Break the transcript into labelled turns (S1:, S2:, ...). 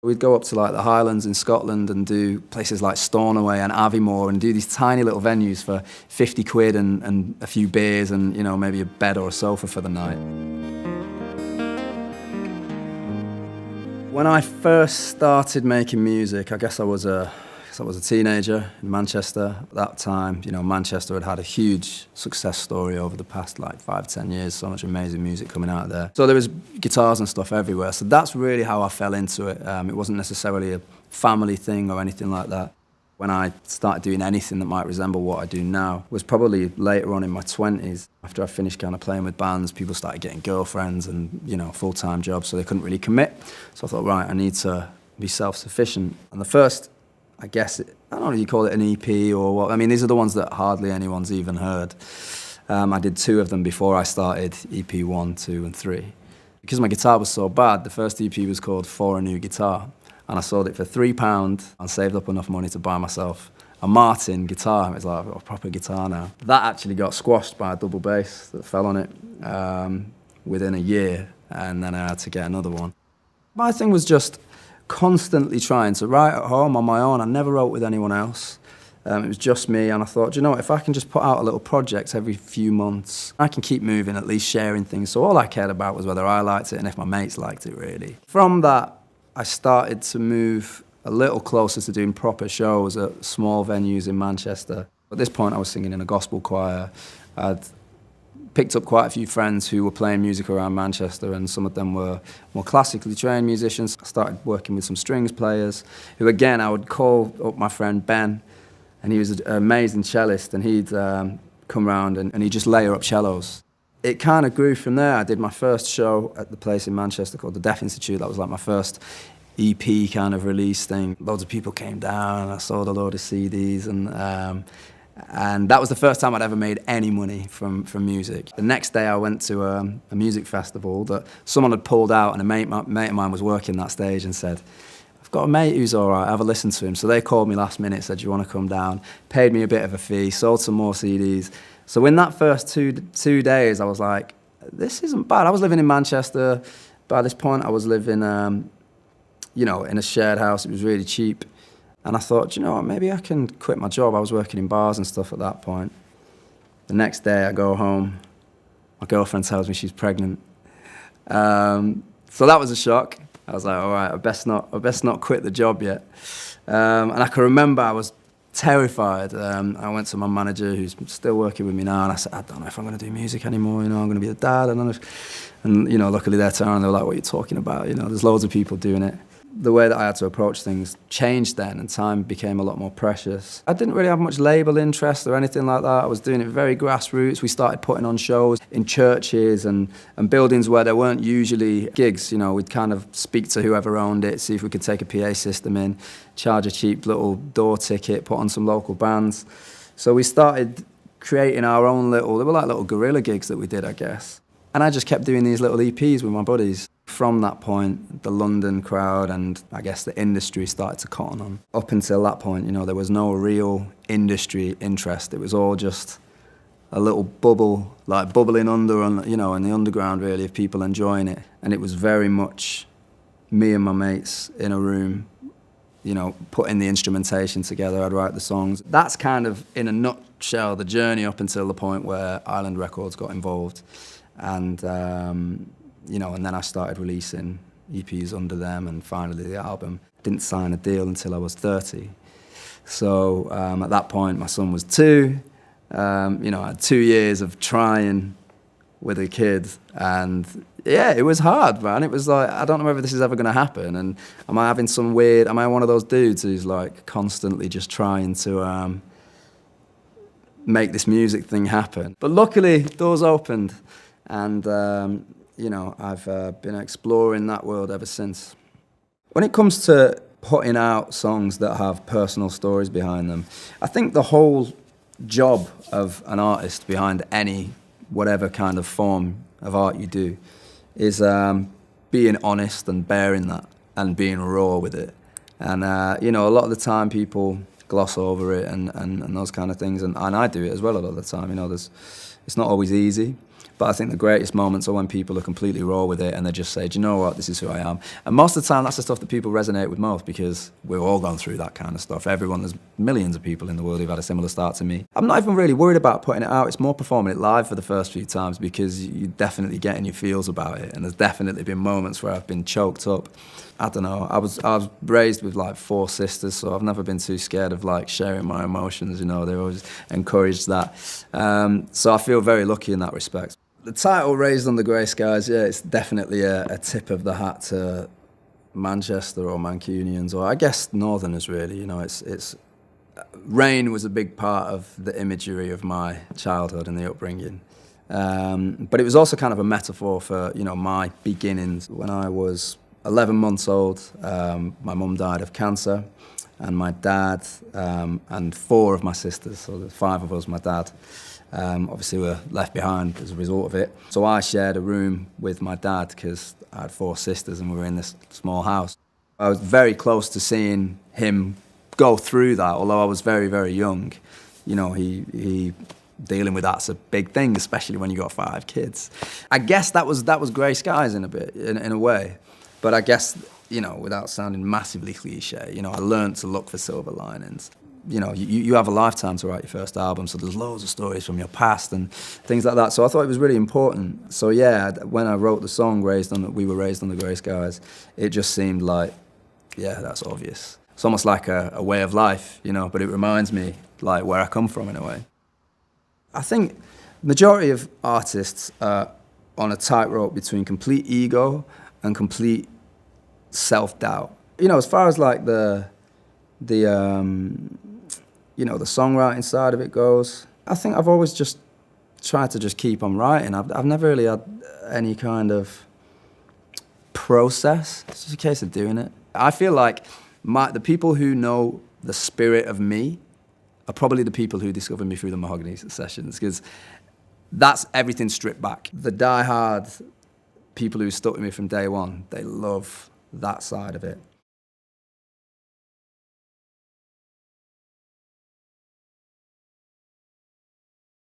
S1: We'd go up to like the Highlands in Scotland and do places like Stornoway and Aviemore and do these tiny little venues for 50 quid and a few beers and, you know, maybe a bed or a sofa for the night. When I first started making music, I guess I was a teenager in Manchester. At that time, you know, Manchester had had a huge success story over the past like 5-10 years, so much amazing music coming out there. So there was guitars and stuff everywhere, so that's really how I fell into it. It wasn't necessarily a family thing or anything like that. When I started doing anything that might resemble what I do now was probably later on in my 20s. After I finished kind of playing with bands, people started getting girlfriends and, you know, full-time jobs, so they couldn't really commit. So I thought, right, I need to be self-sufficient. And the first, I guess, I don't know if you call it an EP or what. I mean, these are the ones that hardly anyone's even heard. I did 2 of them before I started EP 1, 2 and 3. Because my guitar was so bad, the first EP was called For a New Guitar. And I sold it for £3 and saved up enough money to buy myself a Martin guitar. It was like a proper guitar now. That actually got squashed by a double bass that fell on it within a year, and then I had to get another one. My thing was just constantly trying to write at home on my own. I never wrote with anyone else. It was just me, and I thought, you know what, if I can just put out a little project every few months, I can keep moving, at least sharing things. So all I cared about was whether I liked it and if my mates liked it, really. From that, I started to move a little closer to doing proper shows at small venues in Manchester. At this point, I was singing in a gospel choir. I'd picked up quite a few friends who were playing music around Manchester, and some of them were more classically trained musicians. I started working with some strings players, who again, I would call up my friend Ben, and he was an amazing cellist, and he'd come round and he'd just layer up cellos. It kind of grew from there. I did my first show at the place in Manchester called the Deaf Institute. That was like my first EP kind of release thing. Loads of people came down, and I sold a load of CDs, and that was the first time I'd ever made any money from music. The next day I went to a music festival that someone had pulled out, and a mate of mine was working that stage and said, I've got a mate who's all right, have a listen to him. So they called me last minute, said, do you want to come down? Paid me a bit of a fee, sold some more CDs. So in that first two days, I was like, this isn't bad. I was living in Manchester. By this point, I was living, you know, in a shared house. It was really cheap. And I thought, you know what, maybe I can quit my job. I was working in bars and stuff at that point. The next day, I go home. My girlfriend tells me she's pregnant. So that was a shock. I was like, all right, I best not quit the job yet. And I can remember I was terrified. I went to my manager, who's still working with me now, and I said, I don't know if I'm going to do music anymore, you know, I'm going to be a dad. I don't know and, you know, luckily they're turning, they were like, what are you talking about? You know, there's loads of people doing it. The way that I had to approach things changed then, and time became a lot more precious. I didn't really have much label interest or anything like that. I was doing it very grassroots. We started putting on shows in churches and buildings where there weren't usually gigs. You know, we'd kind of speak to whoever owned it, see if we could take a PA system in, charge a cheap little door ticket, put on some local bands. So we started creating our own they were like little guerrilla gigs that we did, I guess. And I just kept doing these little EPs with my buddies. From that point, the London crowd and I guess the industry started to cotton on. Up until that point, you know, there was no real industry interest. It was all just a little bubble, like bubbling under, you know, in the underground really, of people enjoying it. And it was very much me and my mates in a room, you know, putting the instrumentation together. I'd write the songs. That's kind of, in a nutshell, the journey up until the point where Island Records got involved. And you know, and then I started releasing EPs under them, and finally the album. Didn't sign a deal until I was 30. So at that point, my son was 2. You know, I had 2 years of trying with a kid, and yeah, it was hard, man. It was like, I don't know whether this is ever going to happen, and am I one of those dudes who's like constantly just trying to make this music thing happen? But luckily, doors opened, and you know, I've been exploring that world ever since. When it comes to putting out songs that have personal stories behind them, I think the whole job of an artist behind whatever kind of form of art you do is being honest and bearing that and being raw with it. And, you know, a lot of the time people gloss over it and those kind of things, and I do it as well a lot of the time. You know, it's not always easy. But I think the greatest moments are when people are completely raw with it and they just say, do you know what, this is who I am. And most of the time that's the stuff that people resonate with most, because we've all gone through that kind of stuff. There's millions of people in the world who've had a similar start to me. I'm not even really worried about putting it out. It's more performing it live for the first few times, because you're definitely getting your feels about it. And there's definitely been moments where I've been choked up. I don't know, I was raised with like 4 sisters, so I've never been too scared of like sharing my emotions, you know, they always encouraged that. So I feel very lucky in that respect. The title Raised Under Grey Skies, yeah, it's definitely a tip of the hat to Manchester or Mancunians, or I guess Northerners really, you know, rain was a big part of the imagery of my childhood and the upbringing. But it was also kind of a metaphor for, you know, my beginnings. When I was 11 months old, my mum died of cancer, and my dad and 4 of my sisters, so there's 5 of us, my dad, obviously were left behind as a result of it. So I shared a room with my dad because I had 4 sisters and we were in this small house. I was very close to seeing him go through that, although I was very, very young. You know, he dealing with that's a big thing, especially when you got 5 kids. I guess that was grey skies in a way. But I guess, you know, without sounding massively cliche, you know, I learned to look for silver linings. You know, you have a lifetime to write your first album, so there's loads of stories from your past and things like that. So I thought it was really important. So yeah, when I wrote the song We Were Raised Under Grey Skies, it just seemed like, yeah, that's obvious. It's almost like a way of life, you know, but it reminds me like where I come from in a way. I think majority of artists are on a tightrope between complete ego and complete self-doubt. You know, as far as like the you know, the songwriting side of it goes, I think I've always just tried to just keep on writing. I've never really had any kind of process. It's just a case of doing it. I feel like the people who know the spirit of me are probably the people who discovered me through the Mahogany Sessions, because that's everything stripped back. The die-hard people who stuck with me from day one, they love that side of it.